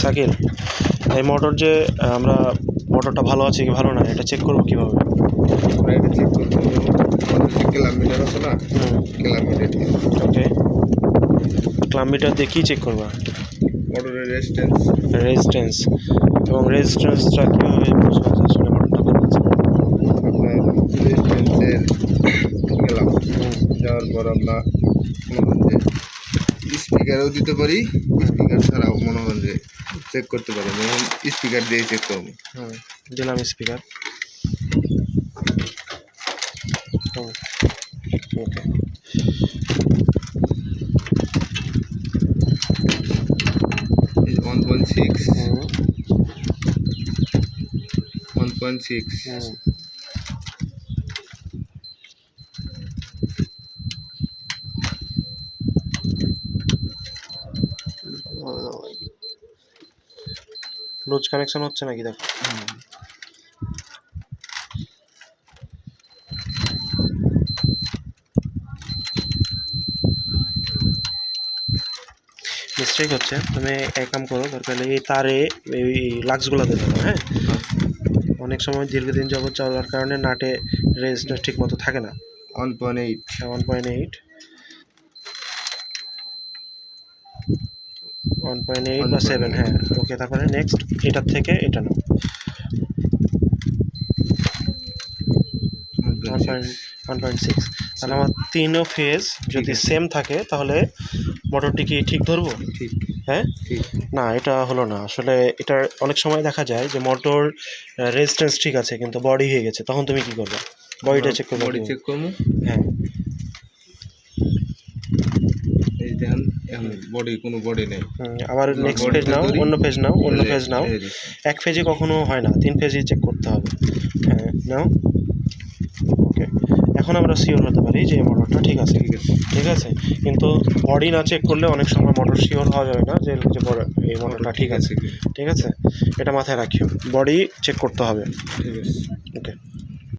শাকিল, এই মোটর যে আমরা মোটরটা ভালো আছে কি ভালো না এটা চেক করবো কীভাবে? আমরা এটা চেক করতে হবে, আমাদের যে ক্লাম মিটার আছে না, ক্লাম মিটার দিয়ে। ওকে, ক্লাম মিটার দিয়ে কী চেক করবা? মোটরের রেজিস্ট্যান্স এবং রেজিস্ট্যান্সটা কীভাবে বুঝবা যে আসলে মোটরটা ভালো আছে? আপনার রেজিস্ট্যান্সের গেলাম, যাওয়ার পর আপনার মনে করেন যে স্পিকারও দিতে পারি, স্পিকার ছাড়াও মনে করেন যে চেক করতে পারি। যেমন স্পিকার দিয়ে চেক করবো। দিলাম স্পিকার। ওকে, এই 1.6 লুজ কানেকশন হচ্ছে নাকি দেখো। মিস্টেক হচ্ছে, তুমি এক কাম করো, দরকার হলে এই তারে এই লাক্সগুলো দিয়ে দেবো। হ্যাঁ, অনেক সময় দীর্ঘদিন যাবত চলার কারণে নাটে রেজিস্ট্যান্স ঠিক মতো থাকে না। 1.8 1.8 বা 7। হ্যাঁ, ওকে, তারপরে নেক্সট এটার থেকে এটা নাও 1.6। তাহলে আমার তিনও ফেজ যদি সেম থাকে তাহলে মোটরটি কি ঠিক ধরবো? ঠিক। হ্যাঁ, না এটা হলো না আসলে। এটা অনেক সময় দেখা যায় যে মোটর রেজিস্ট্যান্স ঠিক আছে কিন্তু বডি হয়ে গেছে, তখন তুমি কি করবে? বডিটা চেক করবে। বডি চেক করবো। হ্যাঁ, এই দেখেন এখন বডি কোনো বডি নেই। আবার নেক্সট পেজ নাও, অন্য পেজ নাও। এক পেজে কখনো হয় না, 3 পেজই চেক করতে হবে। হ্যাঁ, নাও। ওকে, এখন আমরা শিওর হতে পারি যে মোটরটা ঠিক আছে। ঠিক আছে, কিন্তু বডি না চেক করলে অনেক সময় মোটর শিওর হওয়া যাবে না যে এই মোটরটা ঠিক আছে। ঠিক আছে, এটা মাথায় রাখিও, বডি চেক করতে হবে। ঠিক আছে। ওকে।